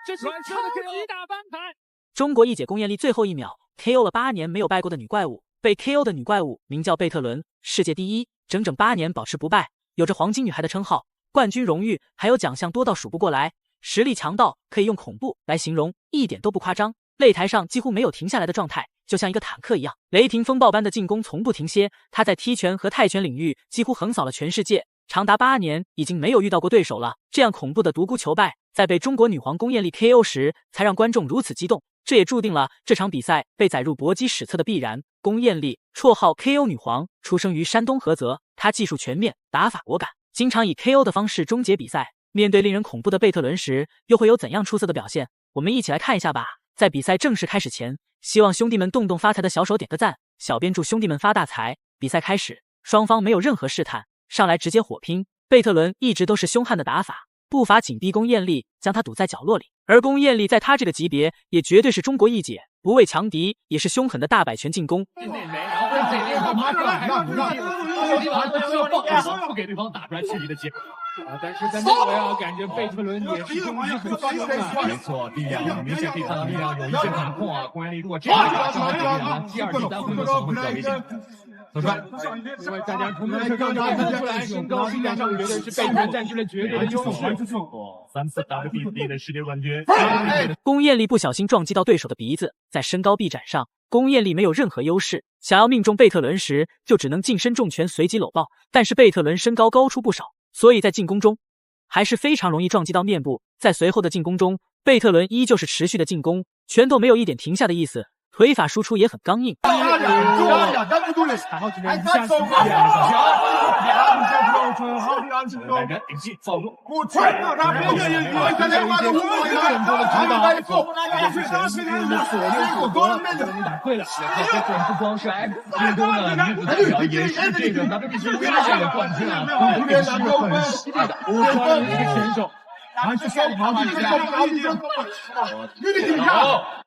这是超级大翻盘！中国一姐龚艳丽最后一秒 KO 了8年没有败过的女怪物，被 KO 的女怪物名叫贝特伦，世界第一，整整8年保持不败，有着黄金女孩的称号，冠军荣誉还有奖项多到数不过来，实力强到可以用恐怖来形容，一点都不夸张。擂台上几乎没有停下来的状态，就像一个坦克一样，雷霆风暴般的进攻从不停歇。她在踢拳和泰拳领域几乎横扫了全世界，长达8年已经没有遇到过对手了。这样恐怖的独孤求败，在被中国女皇龚艳丽 KO 时，才让观众如此激动。这也注定了这场比赛被载入搏击史册的必然。龚艳丽，绰号 KO 女皇，出生于山东菏泽，她技术全面，打法果敢，经常以 KO 的方式终结比赛。面对令人恐怖的贝特伦时，又会有怎样出色的表现？我们一起来看一下吧。在比赛正式开始前，希望兄弟们动动发财的小手点个赞，小编祝兄弟们发大财。比赛开始，双方没有任何试探，上来直接火拼。贝特伦一直都是凶悍的打法，步伐紧逼龚艳丽，将她堵在角落里。而龚艳丽在她这个级别也绝对是中国一姐，不畏强敌，也是凶狠的大摆拳进攻。不给对方打出来质疑的机会。但是在那位啊，感觉贝特伦也是攻击很凶啊。没错，力量明显可以看到力量有一些掌控啊。龚艳丽如果这样打上来，力量第2、第3回合可能会比较危险。走出来，因为大家从这个上就看得出来，身高力量上绝对是贝特伦占据了绝对的优势。3次 WBC 的世界冠军。龚艳丽不小心撞击到对手的鼻子，在身高臂展上，龚艳丽没有任何优势，想要命中贝特伦时，就只能近身重拳随即搂抱。但是贝特伦身高高出不少，所以在进攻中还是非常容易撞击到面部。在随后的进攻中，贝特伦依旧是持续的进攻，拳头没有一点停下的意思，腿法输出也很刚硬。不光是运动的女子代表，也是这个 WBC 威胁的冠军啊，也是很犀利的一个选手。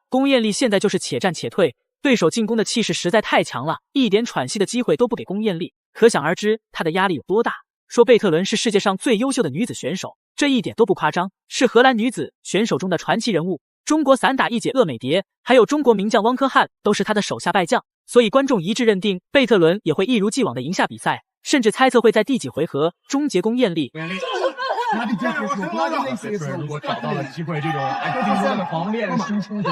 龚艳丽现在就是且战且退，对手进攻的气势实在太强了，一点喘息的机会都不给龚艳丽，可想而知她的压力有多大。说贝特伦是世界上最优秀的女子选手，这一点都不夸张，是荷兰女子选手中的传奇人物。中国散打一姐鄂美蝶，还有中国名将汪科汉都是她的手下败将，所以观众一致认定贝特伦也会一如既往的赢下比赛，甚至猜测会在第几回合终结龚艳丽。如果找到了机会，这种更多的防链输出的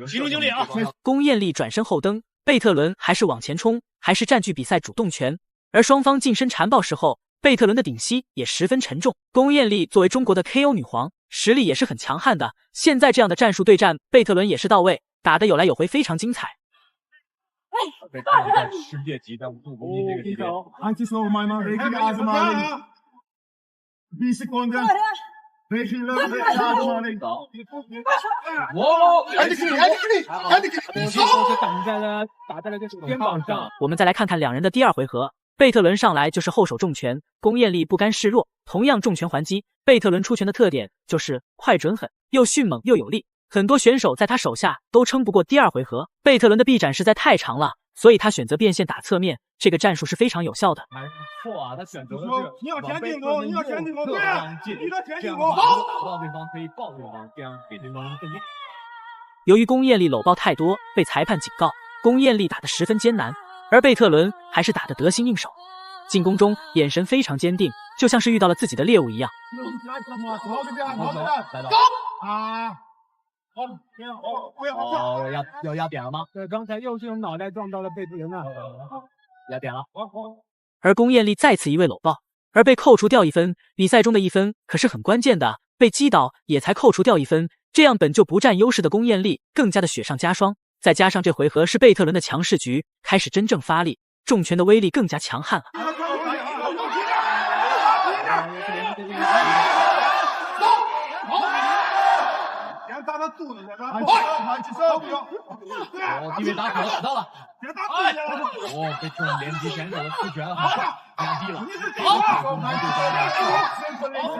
集中精力啊！龚艳丽转身后蹬，贝特伦还是往前冲，还是占据比赛主动权。而双方近身缠抱时候，贝特伦的顶膝也十分沉重。龚艳丽作为中国的 KO 女皇，实力也是很强悍的。现在这样的战术对战，贝特伦也是到位，打得有来有回，非常精彩。被看在世界级的武术攻击这个级别。我们再来看看两人的第2回合，贝特伦上来就是后手重拳，龚艳丽不甘示弱，同样重拳还击。贝特伦出拳的特点就是快准狠，又迅猛又有力，很多选手在他手下都撑不过第2回合。贝特伦的臂展实在太长了，所以他选择变线打侧面，这个战术是非常有效的。没错啊，他选择的是你要前进攻，你要前进攻，对啊，你的前进攻，打到对方可以抱对方，这样给对方更加。由于龚艳丽搂抱太多，被裁判警告，龚艳丽打得十分艰难，而贝特伦还是打得得心应手。进攻中眼神非常坚定，就像是遇到了自己的猎物一样。要压点了吗？对，刚才又是用脑袋撞到了贝特伦啊，压点了。而龚艳丽再次一位搂抱，而被扣除掉1分。比赛中的1分可是很关键的，被击倒也才扣除掉1分，这样本就不占优势的龚艳丽更加的雪上加霜。再加上这回合是贝特伦的强势局，开始真正发力，重拳的威力更加强悍了。地位打火到了，被这种连击选手的出拳压低了。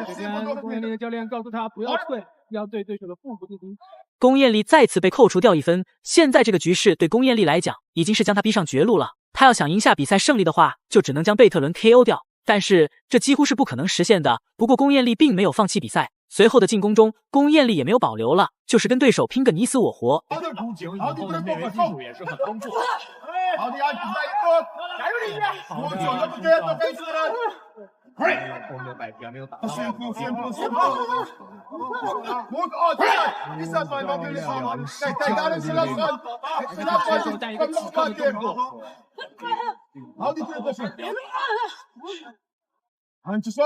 这边龚艳丽的教练告诉他不要退，要对对手的腹部进行龚艳丽再次被扣除掉1分。现在这个局势对龚艳丽来讲，已经是将她逼上绝路了。她要想赢下比赛胜利的话，就只能将贝特伦 KO 掉。但是这几乎是不可能实现的。不过龚艳丽并没有放弃比赛，随后的进攻中，龚艳丽也没有保留了，就是跟对手拼个你死我活。他的攻警以后的内围技术也是很丰富。好的，比赛一加油力量！我走了不对，不该死了。后面摆平没有打到。先不，我第三番都给你上了，再打人是了算，是他把手带一个起跳的动作。好的，这个是。按住手。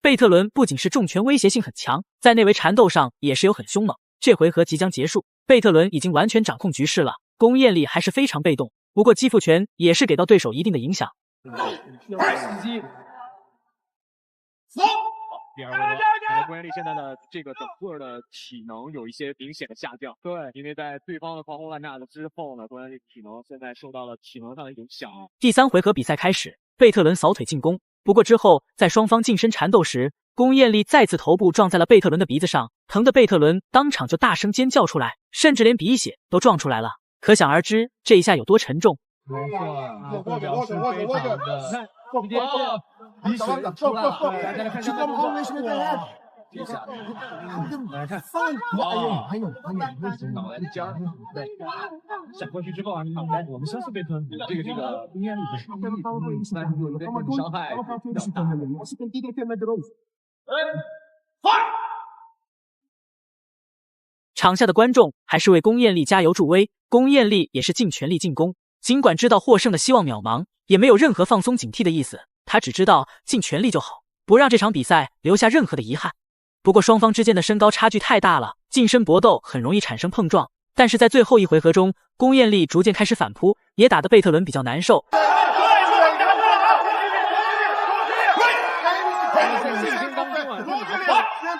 贝特伦不仅是重拳威胁性很强，在内围缠斗上也是有很凶猛。这回合即将结束，贝特伦已经完全掌控局势了，龚艳丽还是非常被动。不过击负拳也是给到对手一定的影响。第二回合，龚艳丽现在的这个整个的体能有一些明显的下降。对，因为在对方的狂轰滥炸的之后呢，龚艳丽体能现在受到了体能上的影响。第3回合比赛开始，贝特伦扫腿进攻，不过之后在双方近身缠斗时，龚艳丽再次头部撞在了贝特伦的鼻子上，疼的贝特伦当场就大声尖叫出来，甚至连鼻血都撞出来了。可想而知，这一下有多沉重。没错，这表示非常的直接鼻血出来了。大家来看一下这下，来看，哇，还有脑袋的尖儿，对，闪过去之后啊，我们相信贝特伦这个龚艳丽的伤害。场下的观众还是为龚艳丽加油助威，龚艳丽也是尽全力进攻，尽管知道获胜的希望渺茫，也没有任何放松警惕的意思，她只知道尽全力就好，不让这场比赛留下任何的遗憾。不过双方之间的身高差距太大了，近身搏斗很容易产生碰撞，但是在最后1回合中，龚艳丽逐渐开始反扑，也打得贝特伦比较难受。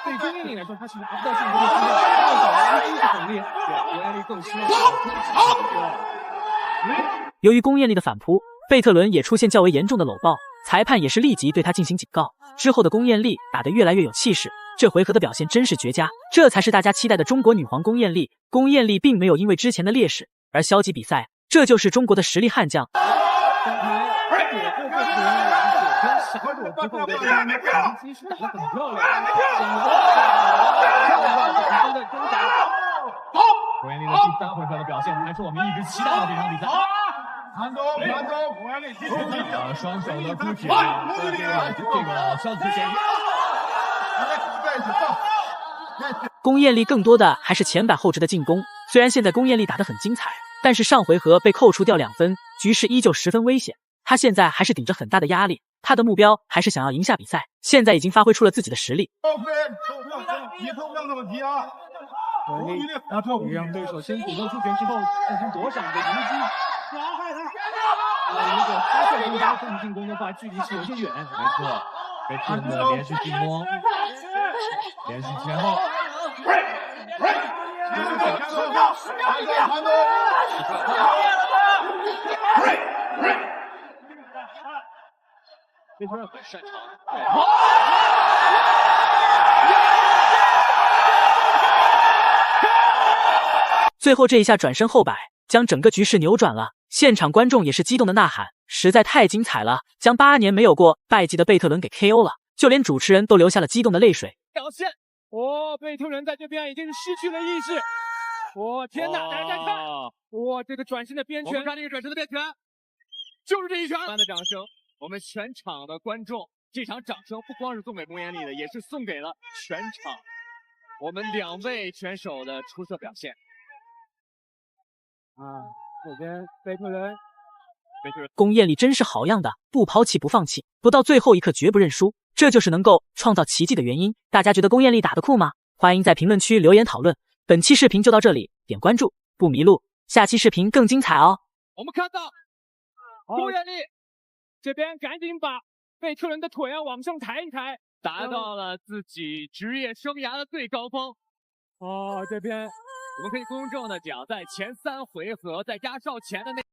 对龚艳丽来说，她是拿不到进攻的机会，是很厉害，龚艳丽更希望。由于龚艳丽的反扑，贝特伦也出现较为严重的搂抱，裁判也是立即对他进行警告。之后的龚艳丽打得越来越有气势，这回合的表现真是绝佳，这才是大家期待的中国女皇龚艳丽。龚艳丽并没有因为之前的劣势而消极比赛，这就是中国的实力悍将。龚艳丽的第3回合的表现还是我们一直期待的这场比赛。双手的出铁，这个消极前。龚艳丽更多的还是前摆后直的进攻，虽然现在龚艳丽打得很精彩，但是上回合被扣除掉2分，局势依旧十分危险。她现在还是顶着很大的压力，她的目标还是想要赢下比赛，现在已经发挥出了自己的实力。让对手先主动出拳之后进行躲闪的迎击。如果发现对方奋进攻的话，距离是有些远。没错，贝特伦的连续进攻，连续前后。贝特伦很擅长。最后这一下转身后摆，将整个局势扭转了。现场观众也是激动的呐喊，实在太精彩了，将8年没有过败绩的贝特伦给 KO 了，就连主持人都流下了激动的泪水。表现，贝特伦在这边已经是失去了意识。天哪，大家看，这个转身的边拳，我们看这个转身的边拳，就是这一拳。般的掌声，我们全场的观众，这场掌声不光是送给龚艳丽的，也是送给了全场我们2位选手的出色表现。这边贝特伦，龚艳丽真是好样的，不抛弃不放弃，不到最后一刻绝不认输，这就是能够创造奇迹的原因。大家觉得龚艳丽打得酷吗？欢迎在评论区留言讨论。本期视频就到这里，点关注不迷路，下期视频更精彩哦。我们看到龚艳丽这边赶紧把贝特伦的腿往上抬一抬，达到了自己职业生涯的最高峰。这边我们可以公正的讲，在前3回合在压哨前的那